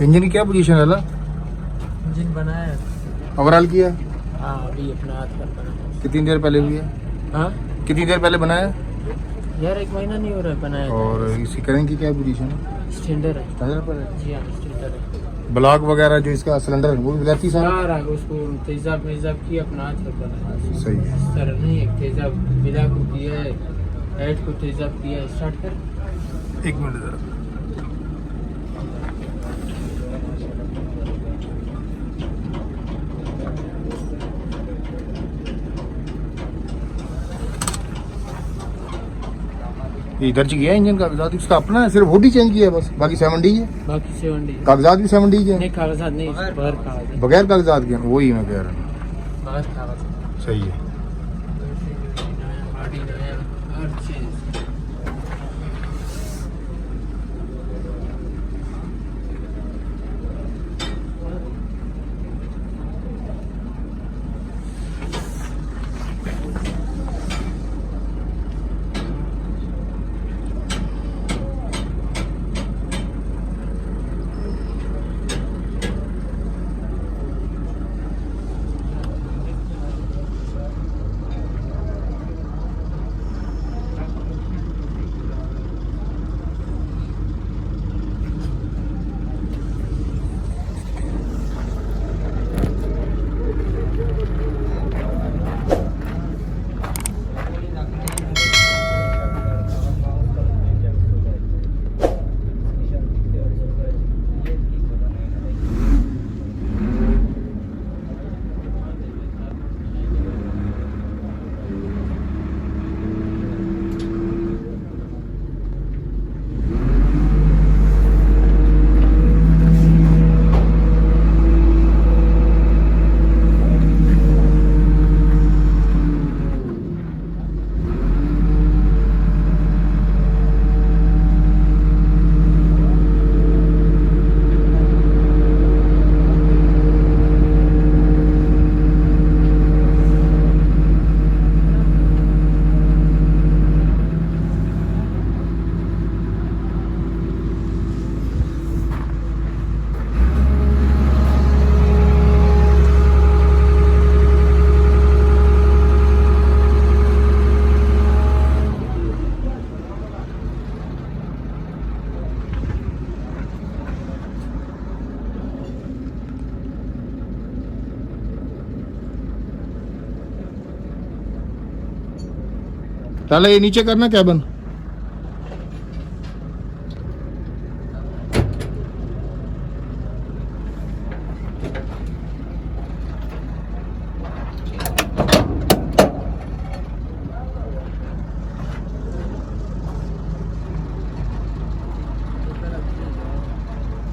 Engine की क्या position है? इंजन बनाया ओवरऑल किया? हाँ अभी अपना हाथ पर बनाया। कितनी देर पहले हुई है? हाँ कितनी देर पहले बनाया? यार 1 महीना नहीं हो रहा है बनाया। और इसकी करेंट की क्या पोजीशन है? स्टैंडर्ड है। स्टैंडर्ड पर है। जी हाँ स्टैंडर्ड है। ब्लॉक वगैरह जो इसका सिलेंडर है वो भी रहती सारा? सारा उसको तेजाब मेजाब की अपना हाथ पर बनाया। सही है। इस तरह नहीं एक तेजाब मिला को किया है, हेड को तेजाब किया है। स्टार्ट कर। 1 मिनट जरा। इधर से गया इंजन कागजात इसका अपना है, सिर्फ हुड ही चेंज किया है बस, बाकी 7D है। बाकी 7D कागजात भी 7D के नहीं, हैं? कागजात नहीं, बगैर कागज। बगैर कागजात के हैं, वही मैं कह रहा हूँ। बगैर कागज। सही है। बॉडी नया, हर चीज। पहले ये नीचे करना कैबिन।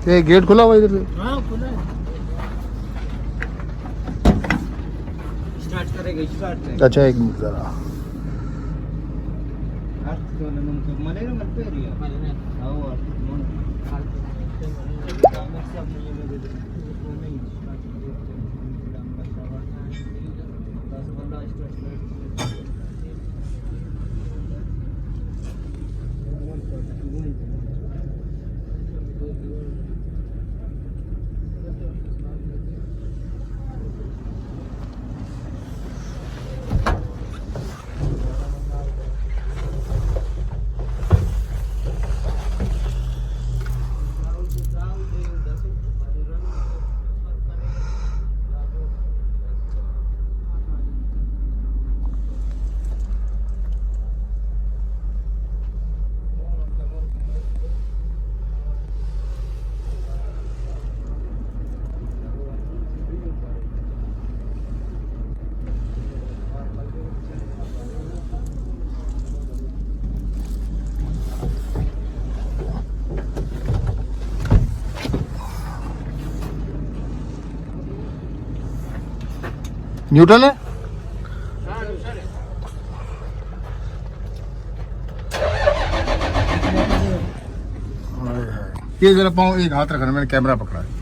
ये गेट खुला हुआ इधर से? हाँ खुला है। स्टार्ट करेगा, स्टार्ट करेगा। अच्छा 1 मिनट जरा। न्यूट्रल है? ये जरा पाँव एक हाथ रखना, मैंने कैमरा पकड़ा है।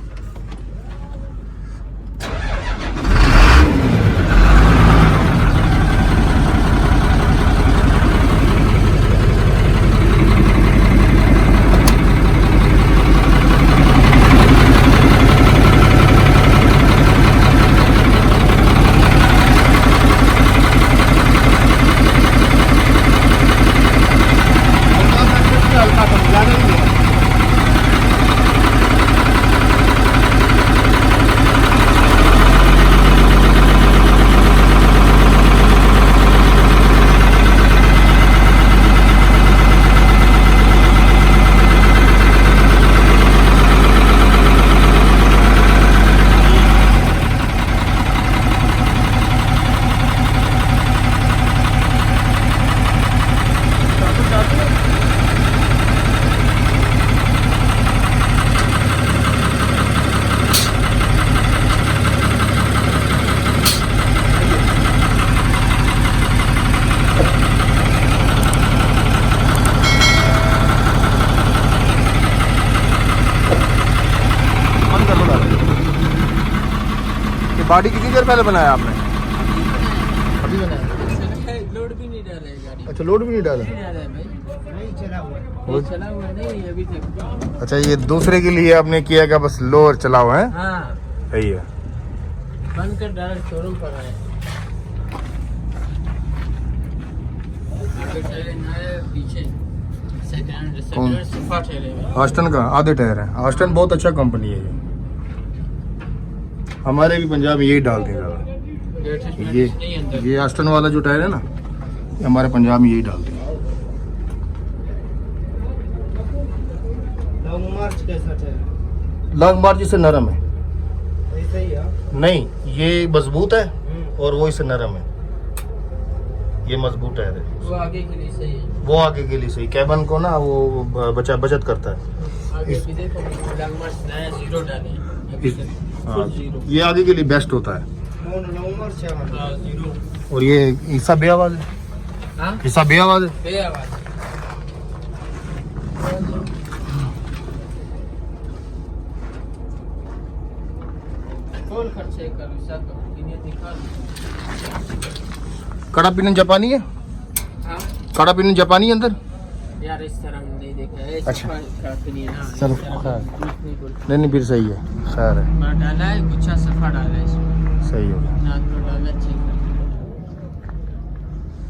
बॉडी कितनी देर पहले बनाया आपने? अभी बनाया। लोड भी नहीं डाला है गाड़ी। अच्छा लोड भी नहीं डाला। नहीं डाला है भाई, नहीं चला हुआ है। ये चला हुआ नहीं अभी तक। अच्छा ये दूसरे के लिए आपने किया क्या? बस लोअर चला हुआ है। हाँ सही है। बंद कर डायरेक्ट शोरूम पर आए। आगे टायर नया है, पीछे सेकंड सफा टायर है। ऑस्टन का आधे टायर है। ऑस्टन बहुत अच्छा कंपनी है ये। हमारे भी पंजाब में यही डालते हैं ज़्यादा। ये ऑस्टन वाला जो टायर है ना, ये हमारे पंजाब में यही डालते हैं। लॉन्ग मार्च कैसा टायर? लॉन्ग मार्च इससे नरम है। ऐसा ही है? नहीं ये मजबूत है और वो इससे नरम है। ये मजबूत टायर है। वो आगे के लिए सही है। वो आगे के लिए सही, कैबन को ना वो बचत करता है। आगे की देखो लॉन्ग मार्च नया जीरो डाले हैं। अभी तक हाँ, फुल जीरो। ये आगे के लिए बेस्ट होता है। लॉन्ग मार्च है हमारा जीरो। और ये हिस्सा बे आवाज है। हाँ हिस्सा बे आवाज है। बे आवाज। खोल खर्चे कर सब इन्हें दिखा। कड़ा पिनन जापानी है। हाँ कड़ा पिनन जापानी है अंदर। यार इस तरह नहीं देखा है। अच्छा। नहीं है ना। चलो, इस तरह खैर। नहीं बोलते। नहीं फिर सही है। खैर है। मार डाला है, गुच्छा सफा डाला है इसमें। सही हो गया। नाक पर डाला ठीक है।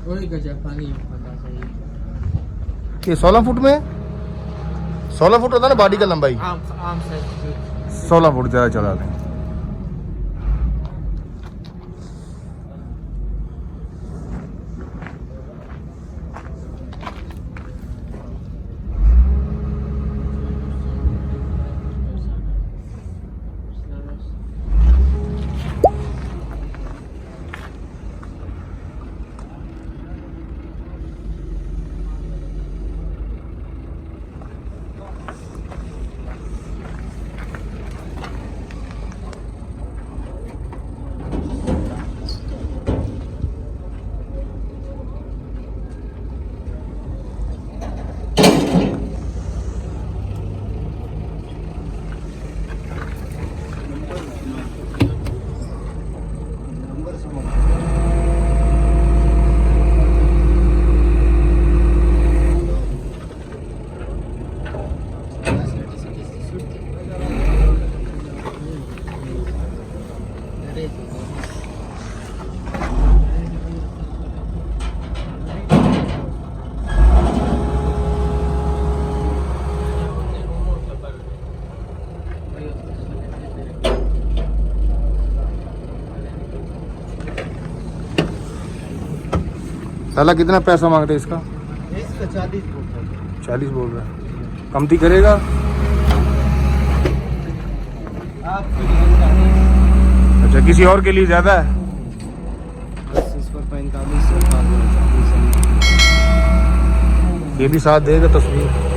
वही का जापानी पता सही। ये 16 फुट में 16 फुट होता है ना बॉडी का लंबाई। आम से 16 फुट ज़्यादा चला दें। साला कितना पैसा मांगते हैं इसका? 40 बोल रहा है। कमती करेगा? अच्छा किसी और के लिए ज़्यादा है। ये भी साथ देगा तस्वीर।